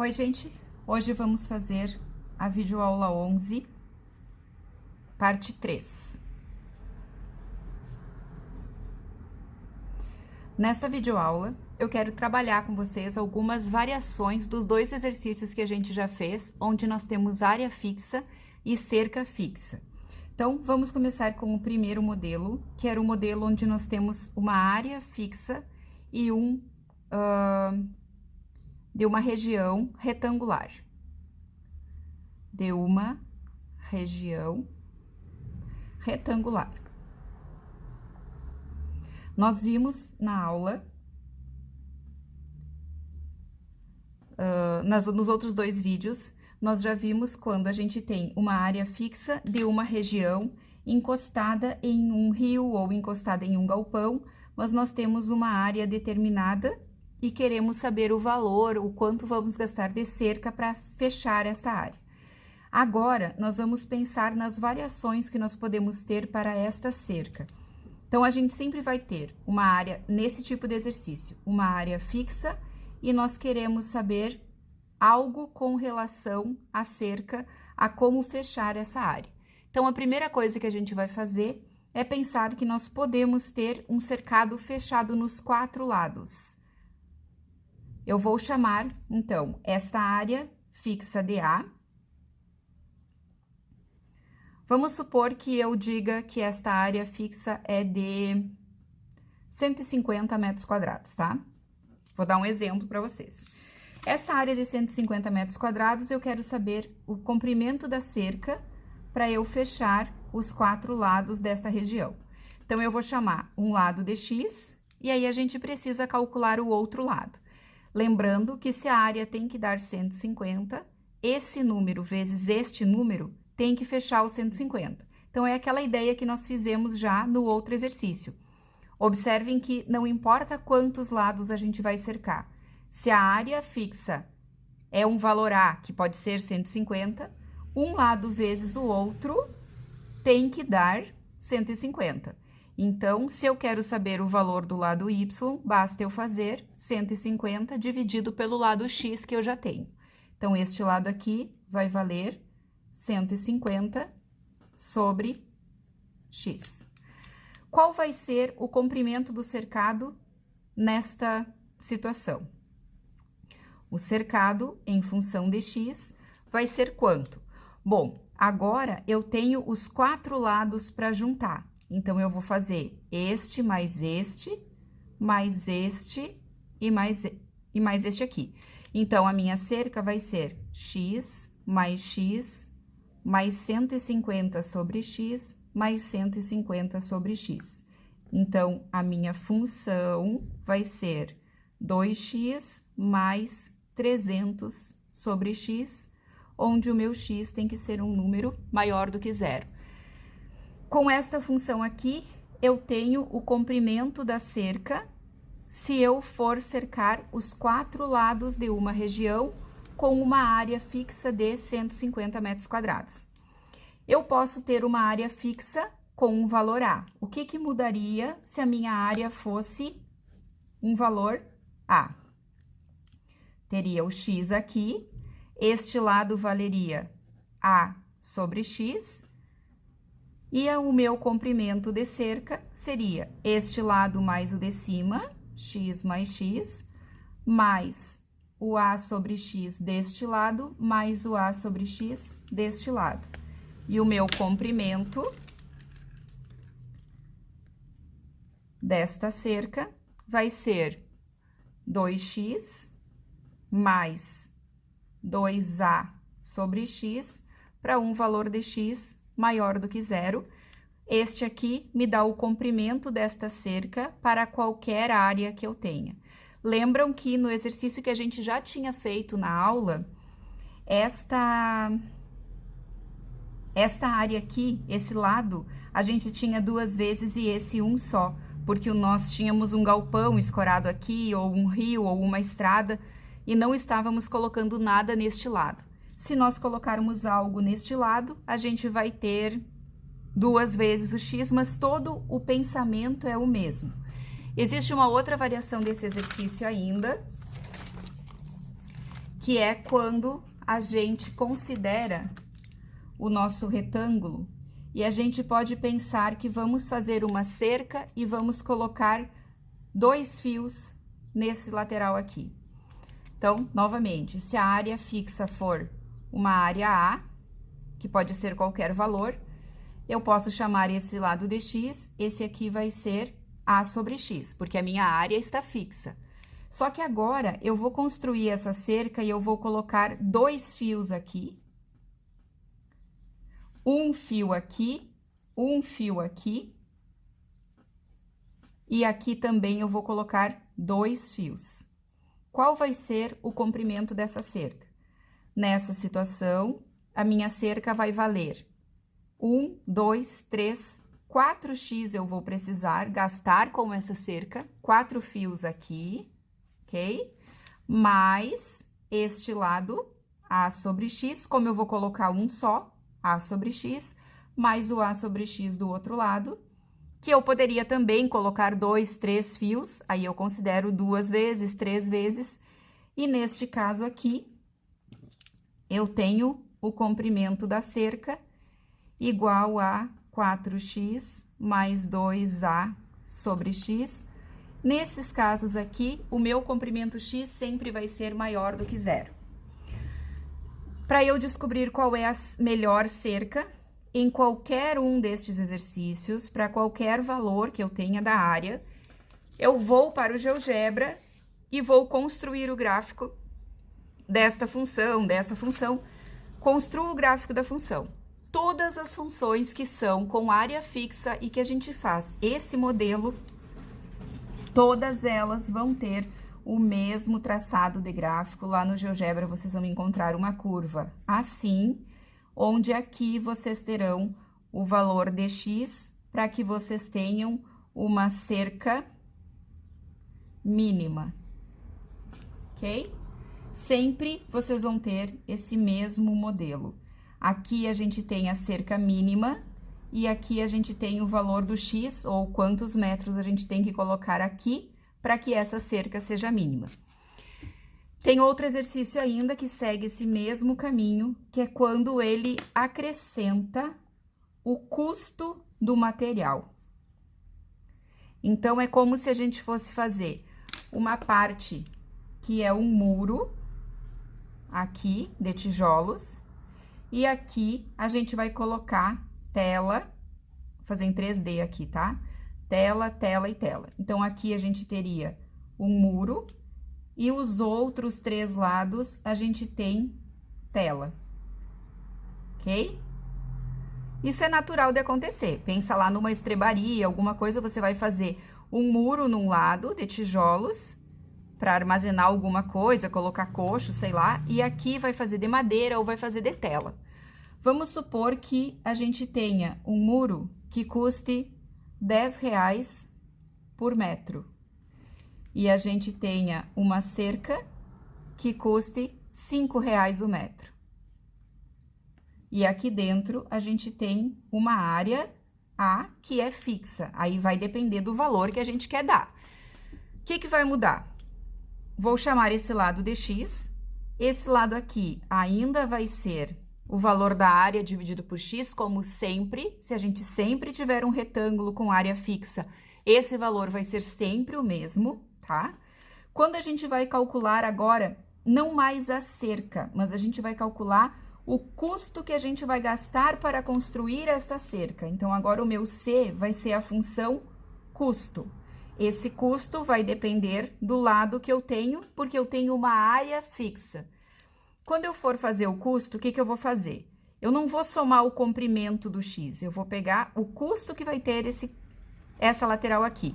Oi, gente! Hoje vamos fazer a videoaula 11, parte 3. Nessa videoaula, eu quero trabalhar com vocês algumas variações dos dois exercícios que a gente já fez, onde nós temos área fixa e cerca fixa. Então, vamos começar com o primeiro modelo, que era o modelo onde nós temos uma área fixa e de uma região retangular. De uma região retangular. Nós vimos na aula, nos outros dois vídeos, nós já vimos quando a gente tem uma área fixa de uma região encostada em um rio ou encostada em um galpão, mas nós temos uma área determinada e queremos saber o valor, o quanto vamos gastar de cerca para fechar essa área. Agora, nós vamos pensar nas variações que nós podemos ter para esta cerca. Então, a gente sempre vai ter uma área, nesse tipo de exercício, uma área fixa, e nós queremos saber algo com relação à cerca, a como fechar essa área. Então, a primeira coisa que a gente vai fazer é pensar que nós podemos ter um cercado fechado nos 4 lados. Eu vou chamar, então, esta área fixa de A. Vamos supor que eu diga que esta área fixa é de 150 metros quadrados, tá? Vou dar um exemplo para vocês. Essa área de 150 metros quadrados, eu quero saber o comprimento da cerca para eu fechar os 4 lados desta região. Então, eu vou chamar um lado de X e aí a gente precisa calcular o outro lado. Lembrando que se a área tem que dar 150, esse número vezes este número tem que fechar os 150. Então, é aquela ideia que nós fizemos já no outro exercício. Observem que não importa quantos lados a gente vai cercar. Se a área fixa é um valor A, que pode ser 150, um lado vezes o outro tem que dar 150. Então, se eu quero saber o valor do lado Y, basta eu fazer 150 dividido pelo lado X que eu já tenho. Então, este lado aqui vai valer 150 sobre X. Qual vai ser o comprimento do cercado nesta situação? O cercado, em função de X, vai ser quanto? Bom, agora eu tenho os 4 lados para juntar. Então, eu vou fazer este mais este e mais este aqui. Então, a minha cerca vai ser X mais 150 sobre X, mais 150 sobre X. Então, a minha função vai ser 2x mais 300 sobre X, onde o meu X tem que ser um número maior do que 0. Com esta função aqui, eu tenho o comprimento da cerca, se eu for cercar os 4 lados de uma região, com uma área fixa de 150 metros quadrados. Eu posso ter uma área fixa com um valor A. O que mudaria se a minha área fosse um valor A? Teria o X aqui, este lado valeria A sobre X, e o meu comprimento de cerca seria este lado mais o de cima, X mais X, mais o A sobre X deste lado, mais o A sobre X deste lado. E o meu comprimento desta cerca vai ser 2x mais 2A sobre X para um valor de X maior do que 0. Este aqui me dá o comprimento desta cerca para qualquer área que eu tenha. Lembram que no exercício que a gente já tinha feito na aula, esta área aqui, esse lado, a gente tinha 2 vezes e esse um só, porque nós tínhamos um galpão escorado aqui, ou um rio, ou uma estrada, e não estávamos colocando nada neste lado. Se nós colocarmos algo neste lado, a gente vai ter 2 vezes o X, mas todo o pensamento é o mesmo. Existe uma outra variação desse exercício ainda, que é quando a gente considera o nosso retângulo e a gente pode pensar que vamos fazer uma cerca e vamos colocar 2 fios nesse lateral aqui. Então, novamente, se a área fixa for uma área A, que pode ser qualquer valor, eu posso chamar esse lado de x, esse aqui vai ser A sobre x, porque a minha área está fixa. Só que agora, eu vou construir essa cerca e eu vou colocar 2 fios aqui, um fio aqui, um fio aqui, e aqui também eu vou colocar 2 fios. Qual vai ser o comprimento dessa cerca? Nessa situação, a minha cerca vai valer 1, 2, 3, 4x eu vou precisar gastar com essa cerca, 4 fios aqui, ok? Mais este lado, A sobre x, como eu vou colocar um só, A sobre x, mais o A sobre x do outro lado, que eu poderia também colocar 2, 3 fios, aí eu considero 2 vezes, 3 vezes, e neste caso aqui, eu tenho o comprimento da cerca igual a 4x mais 2A sobre x. Nesses casos aqui, o meu comprimento x sempre vai ser maior do que 0. Para eu descobrir qual é a melhor cerca, em qualquer um destes exercícios, para qualquer valor que eu tenha da área, eu vou para o GeoGebra e vou construir o gráfico desta função, construo o gráfico da função. Todas as funções que são com área fixa e que a gente faz esse modelo, todas elas vão ter o mesmo traçado de gráfico. Lá no GeoGebra vocês vão encontrar uma curva assim, onde aqui vocês terão o valor de x para que vocês tenham uma cerca mínima, ok? Sempre vocês vão ter esse mesmo modelo. Aqui a gente tem a cerca mínima e aqui a gente tem o valor do x, ou quantos metros a gente tem que colocar aqui para que essa cerca seja mínima. Tem outro exercício ainda que segue esse mesmo caminho, que é quando ele acrescenta o custo do material. Então, é como se a gente fosse fazer uma parte que é um muro, aqui, de tijolos, e aqui a gente vai colocar tela, fazer em 3D aqui, tá? Tela, tela e tela. Então, aqui a gente teria um muro e os outros 3 lados a gente tem tela, ok? Isso é natural de acontecer. Pensa lá numa estrebaria, alguma coisa, você vai fazer um muro num lado de tijolos para armazenar alguma coisa, colocar coxo, sei lá, e aqui vai fazer de madeira ou vai fazer de tela. Vamos supor que a gente tenha um muro que custe R$10 por metro e a gente tenha uma cerca que custe R$5 o metro. E aqui dentro a gente tem uma área A que é fixa, aí vai depender do valor que a gente quer dar. O que vai mudar? Vou chamar esse lado de x, esse lado aqui ainda vai ser o valor da área dividido por x, como sempre. Se a gente sempre tiver um retângulo com área fixa, esse valor vai ser sempre o mesmo, tá? Quando a gente vai calcular agora, não mais a cerca, mas a gente vai calcular o custo que a gente vai gastar para construir esta cerca. Então, agora o meu C vai ser a função custo. Esse custo vai depender do lado que eu tenho, porque eu tenho uma área fixa. Quando eu for fazer o custo, o que eu vou fazer? Eu não vou somar o comprimento do x, eu vou pegar o custo que vai ter essa lateral aqui.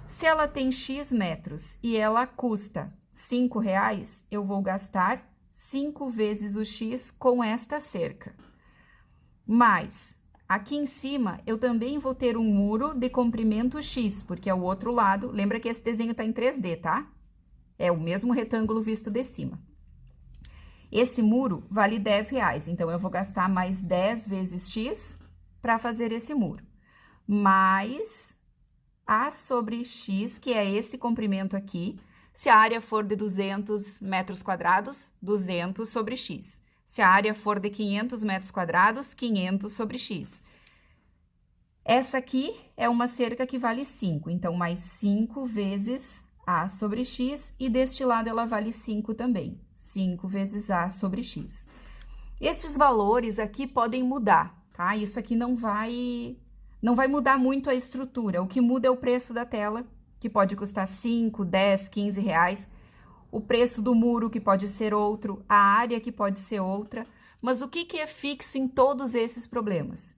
Se ela tem x metros e ela custa R$5, eu vou gastar 5 vezes o x com esta cerca. Mas, aqui em cima, eu também vou ter um muro de comprimento x, porque é o outro lado. Lembra que esse desenho tá em 3D, tá? É o mesmo retângulo visto de cima. Esse muro vale R$10, então eu vou gastar mais 10 vezes x para fazer esse muro. Mais A sobre x, que é esse comprimento aqui. Se a área for de 200 metros quadrados, 200 sobre x. Se a área for de 500 metros quadrados, 500 sobre x. Essa aqui é uma cerca que vale 5, então mais 5 vezes a sobre x, e deste lado ela vale 5 também, 5 vezes a sobre x. Estes valores aqui podem mudar, tá? Isso aqui não vai mudar muito a estrutura, o que muda é o preço da tela, que pode custar 5, 10, 15 reais, o preço do muro, que pode ser outro, a área, que pode ser outra, mas o que é fixo em todos esses problemas?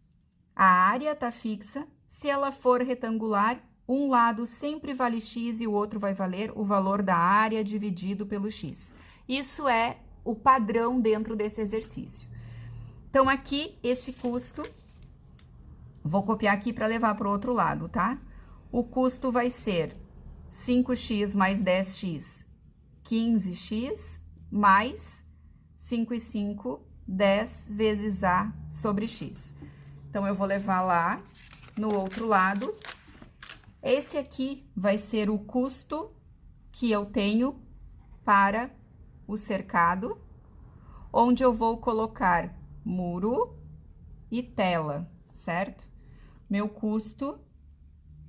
A área está fixa, se ela for retangular, um lado sempre vale x e o outro vai valer o valor da área dividido pelo x. Isso é o padrão dentro desse exercício. Então, aqui, esse custo, vou copiar aqui para levar para o outro lado, tá? O custo vai ser 5x mais 10x, 15x, mais 5 e 5, 10 vezes a sobre x. Então, eu vou levar lá no outro lado. Esse aqui vai ser o custo que eu tenho para o cercado, onde eu vou colocar muro e tela, certo? Meu custo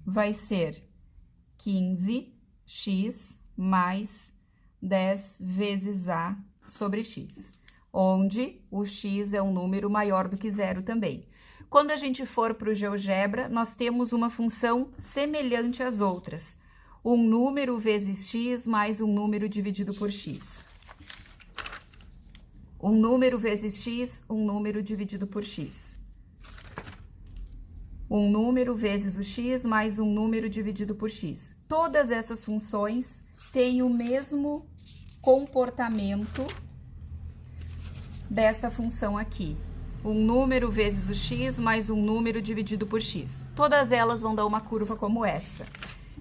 vai ser 15x mais 10 vezes a sobre x, onde o x é um número maior do que zero também. Quando a gente for para o GeoGebra, nós temos uma função semelhante às outras. Um número vezes x mais um número dividido por x. Um número vezes x, um número dividido por x. Um número vezes o x mais um número dividido por x. Todas essas funções têm o mesmo comportamento desta função aqui. Um número vezes o x mais um número dividido por x. Todas elas vão dar uma curva como essa.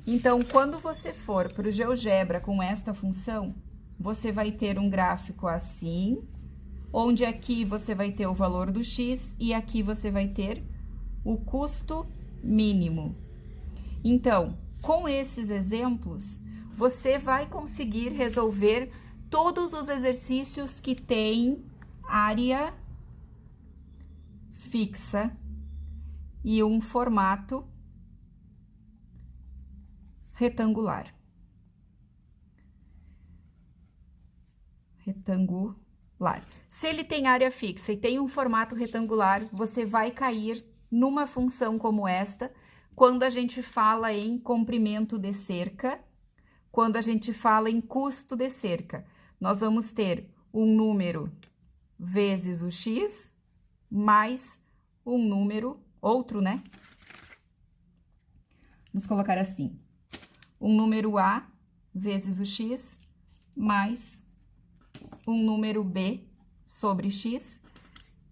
Então, quando você for para o GeoGebra com esta função, você vai ter um gráfico assim, onde aqui você vai ter o valor do x e aqui você vai ter o custo mínimo. Então, com esses exemplos, você vai conseguir resolver todos os exercícios que têm área fixa e um formato retangular. Se ele tem área fixa e tem um formato retangular, você vai cair numa função como esta, quando a gente fala em comprimento de cerca, quando a gente fala em custo de cerca. Nós vamos ter um número vezes o x, mais um número, outro, né? Vamos colocar assim, um número A vezes o x, mais um número B sobre x,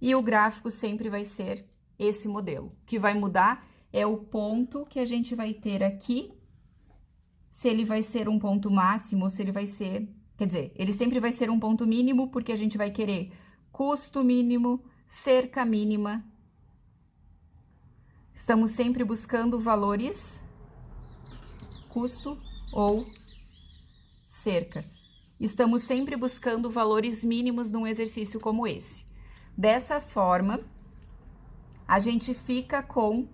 e o gráfico sempre vai ser esse modelo. O que vai mudar é o ponto que a gente vai ter aqui, se ele vai ser um ponto máximo ou se ele vai ser... Quer dizer, ele sempre vai ser um ponto mínimo, porque a gente vai querer custo mínimo, cerca mínima. Estamos sempre buscando valores, custo ou cerca. Estamos sempre buscando valores mínimos num exercício como esse. Dessa forma, a gente fica com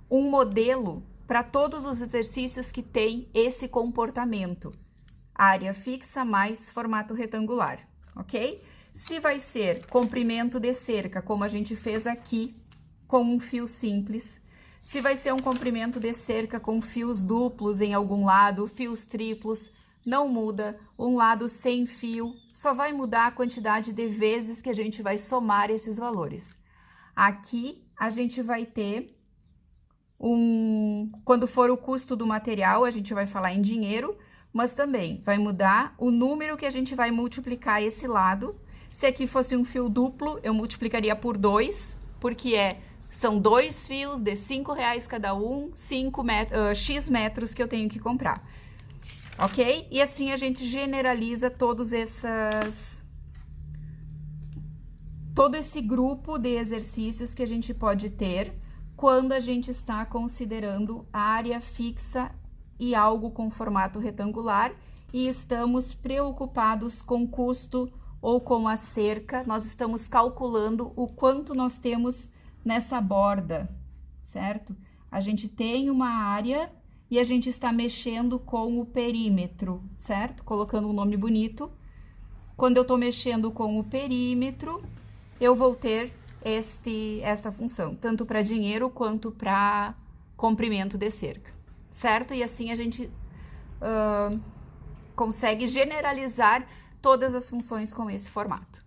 um modelo para todos os exercícios que tem esse comportamento. Área fixa mais formato retangular, ok? Se vai ser comprimento de cerca, como a gente fez aqui, com um fio simples. Se vai ser um comprimento de cerca com fios duplos em algum lado, fios triplos, não muda. Um lado sem fio, só vai mudar a quantidade de vezes que a gente vai somar esses valores. Aqui, a gente vai ter quando for o custo do material, a gente vai falar em dinheiro, mas também vai mudar o número que a gente vai multiplicar esse lado. Se aqui fosse um fio duplo, eu multiplicaria por 2, porque são 2 fios de R$5 cada um, X metros que eu tenho que comprar. Ok? E assim a gente generaliza todo esse grupo de exercícios que a gente pode ter quando a gente está considerando área fixa e algo com formato retangular e estamos preocupados com custo ou com a cerca, nós estamos calculando o quanto nós temos nessa borda, certo? A gente tem uma área e a gente está mexendo com o perímetro, certo? Colocando um nome bonito. Quando eu tô mexendo com o perímetro, eu vou ter esta função, tanto para dinheiro quanto para comprimento de cerca, certo? E assim a gente consegue generalizar todas as funções com esse formato.